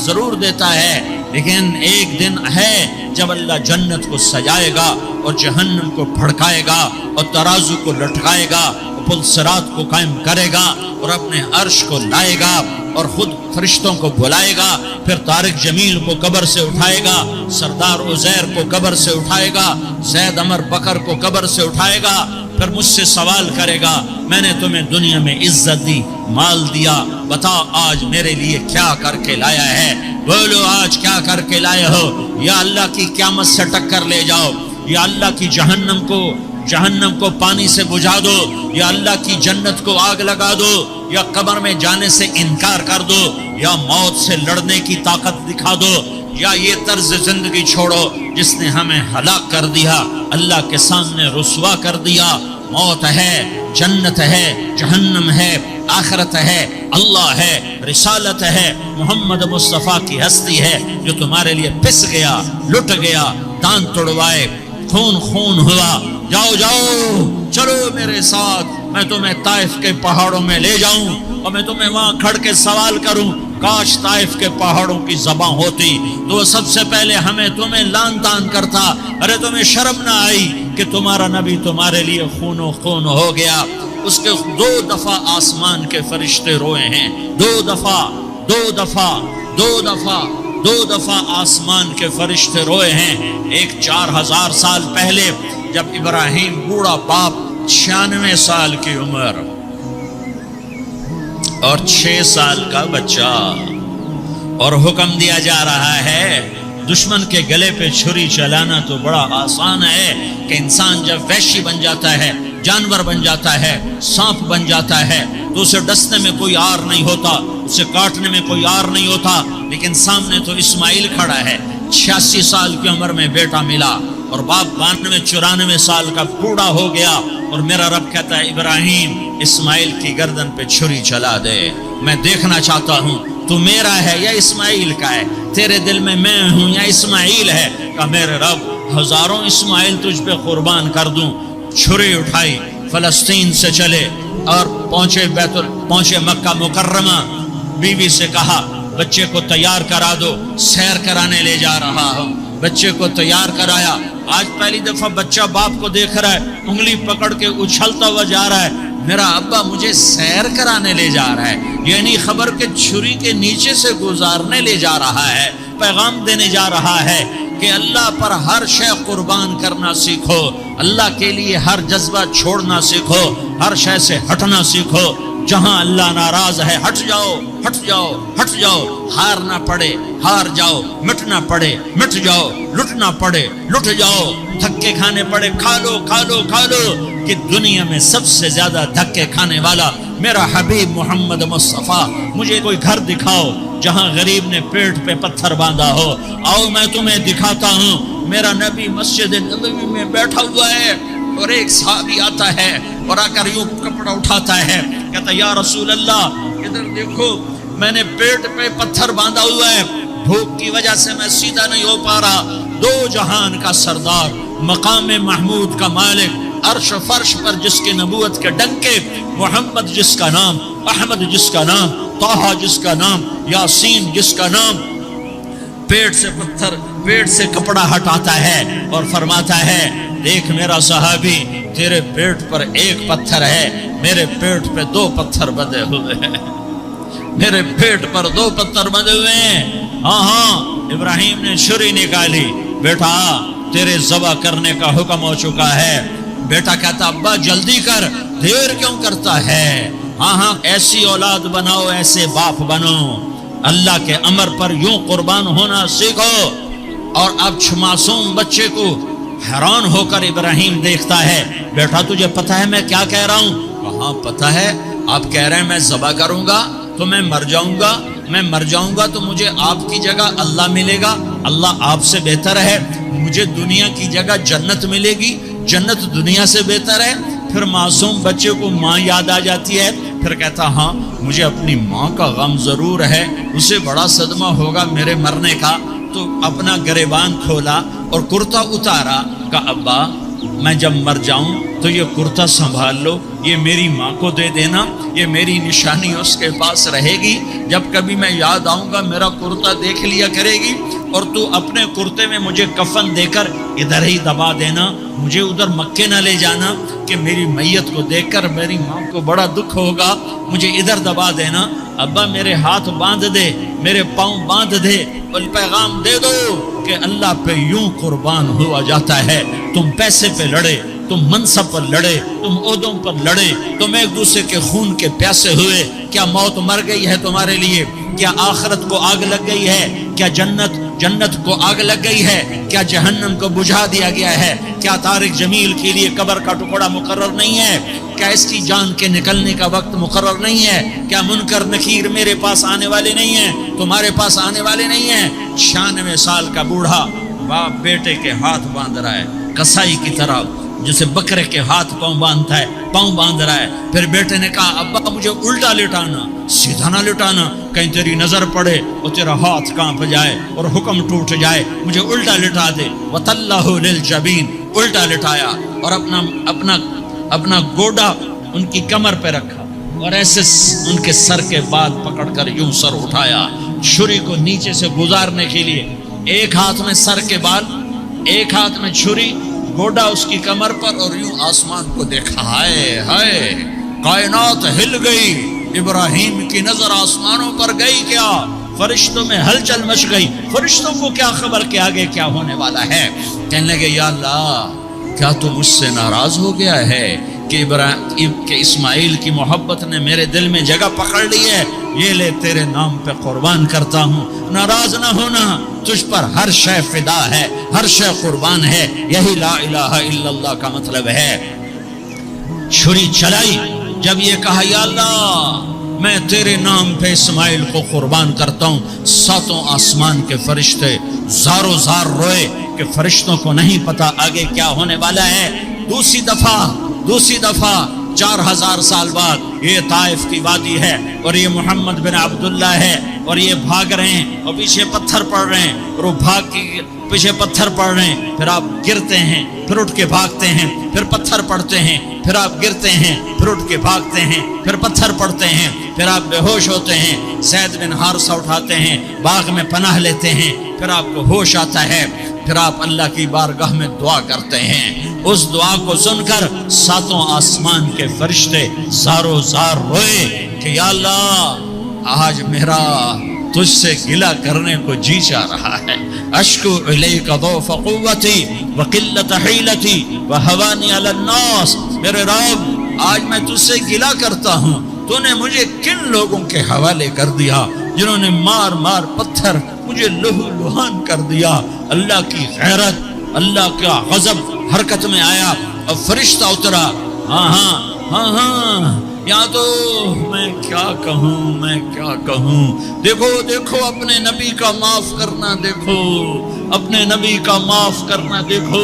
ضرور دیتا ہے، لیکن ایک دن ہے جب اللہ جنت کو سجائے گا اور جہنم کو بھڑکائے گا اور ترازو کو لٹکائے گا، پل صراط کو قائم کرے گا اور اپنے عرش کو لائے گا اور خود فرشتوں کو بلائے گا، پھر طارق جمیل کو قبر سے اٹھائے گا، سردار عزیر کو قبر سے اٹھائے گا، زید عمر بکر کو قبر سے اٹھائے گا، پھر مجھ سے سوال کرے گا میں نے تمہیں دنیا میں عزت دی، مال دیا، بتا آج میرے لیے کیا کر کے لایا ہے؟ بولو آج کیا کر کے لائے ہو؟ یا اللہ کی قیامت سے ٹکر لے جاؤ، یا اللہ کی جہنم کو پانی سے بجھا دو، یا اللہ کی جنت کو آگ لگا دو، یا قبر میں جانے سے انکار کر دو، یا موت سے لڑنے کی طاقت دکھا دو، یا یہ طرز زندگی چھوڑو جس نے ہمیں ہلاک کر دیا، اللہ کے سامنے رسوا کر دیا۔ موت ہے، جنت ہے، جہنم ہے، آخرت ہے، اللہ ہے، رسالت ہے، محمد مصطفیٰ کی ہستی ہے جو تمہارے لیے پس گیا، لٹ گیا، دان توڑوائے، خون ہوا۔ جاؤ چلو میرے ساتھ، میں تمہیں طائف کے پہاڑوں میں لے جاؤں اور میں تمہیں وہاں کھڑ کے سوال کروں، کاش طائف کے پہاڑوں کی زبان ہوتی تو وہ سب سے پہلے تمہیں لان تان کرتا، ارے تمہیں شرم نہ آئی کہ تمہارا نبی تمہارے لیے خون و خون ہو گیا۔ اس کے 2 دفعہ آسمان کے فرشتے روئے ہیں، 2 دفعہ آسمان کے فرشتے روئے ہیں۔ ایک 4000 سال پہلے جب ابراہیم بوڑھا باپ، 96 سال کی عمر اور 6 سال کا بچہ، اور حکم دیا جا رہا ہے دشمن کے گلے پہ چھری چلانا تو بڑا آسان ہے کہ انسان جب وحشی بن جاتا ہے، جانور بن جاتا ہے، سانپ بن جاتا ہے تو اسے ڈسنے میں کوئی آر نہیں ہوتا، اسے کاٹنے میں کوئی آر نہیں ہوتا، لیکن سامنے تو اسماعیل کھڑا ہے، 86 سال کی عمر میں بیٹا ملا اور باپ 92-94 سال کا بوڑھا ہو گیا، اور میرا رب کہتا ہے ابراہیم اسماعیل کی گردن پہ چھری چلا دے، میں دیکھنا چاہتا ہوں تو میرا ہے یا اسماعیل کا ہے، تیرے دل میں ہوں یا اسماعیل ہے؟ کہ میرے رب ہزاروں اسماعیل تجھ پہ قربان کر دوں۔ چھری اٹھائی، فلسطین سے چلے اور پہنچے مکہ مکرمہ، بیوی سے کہا بچے کو تیار کرا دو، سیر کرانے لے جا رہا ہوں، بچے کو تیار کرایا۔ آج پہلی دفعہ بچہ باپ کو دیکھ رہا ہے، انگلی پکڑ کے اچھلتا ہوا جا رہا ہے، میرا ابا مجھے سیر کرانے لے جا رہا ہے، یعنی خبر کے چھری کے نیچے سے گزارنے لے جا رہا ہے، پیغام دینے جا رہا ہے کہ اللہ پر ہر شے قربان کرنا سیکھو، اللہ کے لیے ہر جذبہ چھوڑنا سیکھو، ہر شے سے ہٹنا سیکھو، جہاں اللہ ناراض ہے ہٹ جاؤ، ہار نہ پڑے ہار جاؤ، مٹنا پڑے مٹ جاؤ، لٹنا پڑے لٹ جاؤ، دھکے کھانے پڑے کھا لو کہ دنیا میں سب سے زیادہ دھکے کھانے والا میرا حبیب محمد مصطفیٰ۔ مجھے کوئی گھر دکھاؤ جہاں غریب نے پیٹ پہ پتھر باندھا ہو، آؤ میں تمہیں دکھاتا ہوں۔ میرا نبی مسجد نبوی میں بیٹھا ہوا ہے اور ایک صحابی آتا ہے اور آ کر یوں کپڑا اٹھاتا ہے، کہتا یا رسول اللہ ادھر دیکھو، میں نے پیٹ پہ پتھر باندھا ہوا ہے، بھوک کی وجہ سے میں سیدھا نہیں ہو پا رہا۔ 2 جہان کا سردار، مقام محمود کا مالک، عرش و فرش پر جس کی نبوت کے ڈنکے، محمد جس کا نام، احمد جس کا نام، طٰہٰ جس کا نام، یاسین جس کا نام، پیٹ سے کپڑا ہٹاتا ہے اور فرماتا ہے دیکھ میرا صحابی، تیرے پیٹ پر 1 پتھر ہے، میرے پیٹ پہ 2 پتھر بندھے ہوئے ہیں، میرے پیٹ پر 2 پتھر بندھے ہوئے ہیں۔ ہاں ابراہیم نے چھری نکالی، بیٹا تیرے ذبح کرنے کا حکم ہو چکا ہے۔ بیٹا کہتا ابا جلدی کر، دیر کیوں کرتا ہے؟ ہاں ایسی اولاد بناؤ، ایسے باپ بنو، اللہ کے امر پر یوں قربان ہونا سیکھو۔ اور اب معصوم بچے کو حیران ہو کر ابراہیم دیکھتا ہے، بیٹا تجھے پتہ ہے میں کیا کہہ رہا ہوں؟ کہاں پتہ ہے، آپ کہہ رہے ہیں میں ذبح کروں گا تو میں مر جاؤں گا تو مجھے آپ کی جگہ اللہ ملے گا، اللہ آپ سے بہتر ہے، مجھے دنیا کی جگہ جنت ملے گی، جنت دنیا سے بہتر ہے۔ پھر معصوم بچے کو ماں یاد آ جاتی ہے، پھر کہتا ہاں مجھے اپنی ماں کا غم ضرور ہے، اسے بڑا صدمہ ہوگا میرے مرنے کا۔ تو اپنا گریبان کھولا اور کرتا اتارا، کہا ابا میں جب مر جاؤں تو یہ کرتا سنبھال لو، یہ میری ماں کو دے دینا، یہ میری نشانی اس کے پاس رہے گی، جب کبھی میں یاد آؤں گا میرا کرتا دیکھ لیا کرے گی، اور تو اپنے کرتے میں مجھے کفن دے کر ادھر ہی دبا دینا، مجھے ادھر مکے نہ لے جانا کہ میری میت کو دیکھ کر میری ماں کو بڑا دکھ ہوگا، مجھے ادھر دبا دینا۔ ابا میرے ہاتھ باندھ دے، میرے پاؤں باندھ دے، اور پیغام دے دو کہ اللہ پہ یوں قربان ہوا جاتا ہے۔ تم پیسے پہ لڑے، تم منصب پر لڑے، تم عہدوں پر لڑے، تم ایک دوسرے کے خون کے پیاسے ہوئے، کیا موت مر گئی ہے تمہارے لیے؟ کیا آخرت کو آگ لگ گئی ہے؟ کیا جنت کو آگ لگ گئی ہے؟ کیا جہنم کو بجھا دیا گیا ہے؟ کیا طارق جمیل کے لیے قبر کا ٹکڑا مقرر نہیں ہے؟ کیا اس کی جان کے نکلنے کا وقت مقرر نہیں ہے؟ کیا منکر نکیر میرے پاس آنے والے نہیں ہیں، تمہارے پاس آنے والے نہیں ہیں؟ 96 سال کا بوڑھا باپ بیٹے کے ہاتھ باندھ رہا ہے کسائی کی طرح، جسے بکرے کے ہاتھ پاؤں باندھتا ہے، پاؤں باندھ رہا ہے۔ پھر بیٹے نے کہا ابا مجھے الٹا لٹانا، سیدھا نہ لٹانا، کہیں تیری نظر پڑے اور تیرا ہاتھ کانپ جائے اور حکم ٹوٹ جائے، مجھے الٹا لٹا دے۔ وَتَلَّهُ لِلْجَبِينِ، الٹا لٹایا اور اپنا گوڈا ان کی کمر پہ رکھا اور ایسے ان کے سر کے بال پکڑ کر یوں سر اٹھایا، چھری کو نیچے سے گزارنے کے لیے، ایک ہاتھ میں سر کے بال، ایک ہاتھ میں چھری، گوڈا اس کی کمر پر، اور یوں آسمان کو دیکھا۔ ہائے ہائے، کائنات ہل گئی، ابراہیم کی نظر آسمانوں پر گئی، کیا فرشتوں میں ہلچل مچ گئی، فرشتوں کو کیا خبر کہ آگے کیا ہونے والا ہے؟ کہنے لگے یا اللہ کیا تو مجھ سے ناراض ہو گیا ہے کہ اسماعیل کی محبت نے میرے دل میں جگہ پکڑ لی ہے؟ یہ لے تیرے نام پہ قربان کرتا ہوں۔ ناراض نہ ہونا، تجھ پر ہر شے فدا ہے، ہر شے قربان ہے، یہی لا الہ الا اللہ کا مطلب ہے۔ چھری چلائی، جب یہ کہا یا اللہ میں تیرے نام پہ اسماعیل کو قربان کرتا ہوں، 7 آسمان کے فرشتے زارو زار روئے کہ فرشتوں کو نہیں پتا آگے کیا ہونے والا ہے۔ دوسری دفعہ 4000 سال بعد یہ طائف کی وادی ہے اور یہ محمد بن عبداللہ ہے اور یہ بھاگ رہے ہیں اور پیچھے پتھر پڑ رہے ہیں، اور وہ بھاگ کے پیچھے پتھر پڑ رہے ہیں، پھر آپ گرتے ہیں، پھر اٹھ کے بھاگتے ہیں، پھر پتھر پڑتے ہیں، پھر آپ گرتے ہیں، پھر اٹھ کے بھاگتے ہیں، پھر پتھر پڑتے ہیں، پھر آپ بے ہوش ہوتے ہیں، زید بن حارثہ اٹھاتے ہیں، باغ میں پناہ لیتے ہیں، پھر آپ کو ہوش آتا ہے، پھر آپ اللہ کی بارگاہ میں دعا کرتے ہیں۔ اس دعا کو سن کر 7 آسمان کے فرشتے زارو زار روئے کہ یا اللہ آج میرا تجھ سے گلہ کرنے کو جی چاہ رہا ہے۔ اشکو الیک ضعف قوتی وقلت حیلتی وہوانی علی الناس، میرے رب آج میں تجھ سے گلہ کرتا ہوں، تو نے مجھے کن لوگوں کے حوالے کر دیا جنہوں نے مار مار پتھر مجھے لہو لہان کر دیا۔ اللہ کی غیرت، اللہ کا غضب حرکت میں آیا اور فرشتہ اترا۔ ہاں یا تو میں کیا کہوں، دیکھو اپنے نبی کا معاف کرنا، دیکھو اپنے نبی کا معاف کرنا، دیکھو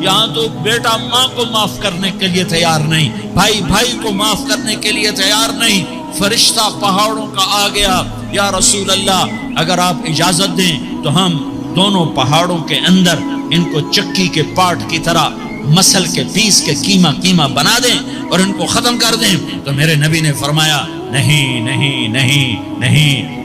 یہاں تو بیٹا ماں کو معاف کرنے کے لیے تیار نہیں، بھائی کو معاف کرنے کے لیے تیار نہیں۔ فرشتہ پہاڑوں کا آ گیا، یا رسول اللہ اگر آپ اجازت دیں تو ہم دونوں پہاڑوں کے اندر ان کو چکی کے پاٹ کی طرح مسل کے پیس کے کیما بنا دیں اور ان کو ختم کر دیں۔ تو میرے نبی نے فرمایا نہیں،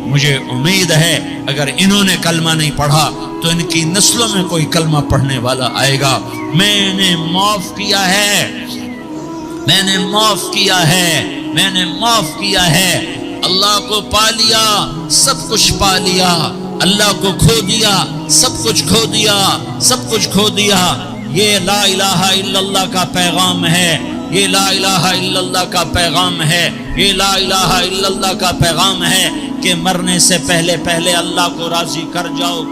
مجھے امید ہے اگر انہوں نے کلمہ نہیں پڑھا تو ان کی نسلوں میں کوئی کلمہ پڑھنے والا آئے گا۔ میں نے معاف کیا ہے، اللہ کو پا لیا، سب کچھ پا لیا، اللہ کو کھو دیا، سب کچھ کھو دیا۔ یہ لا الہ الا اللہ کا پیغام ہے، یہ لا الہ الا اللہ کا پیغام ہے، یہ لا الہ الا اللہ کا پیغام ہے کہ مرنے سے پہلے اللہ کو راضی کر جاؤ۔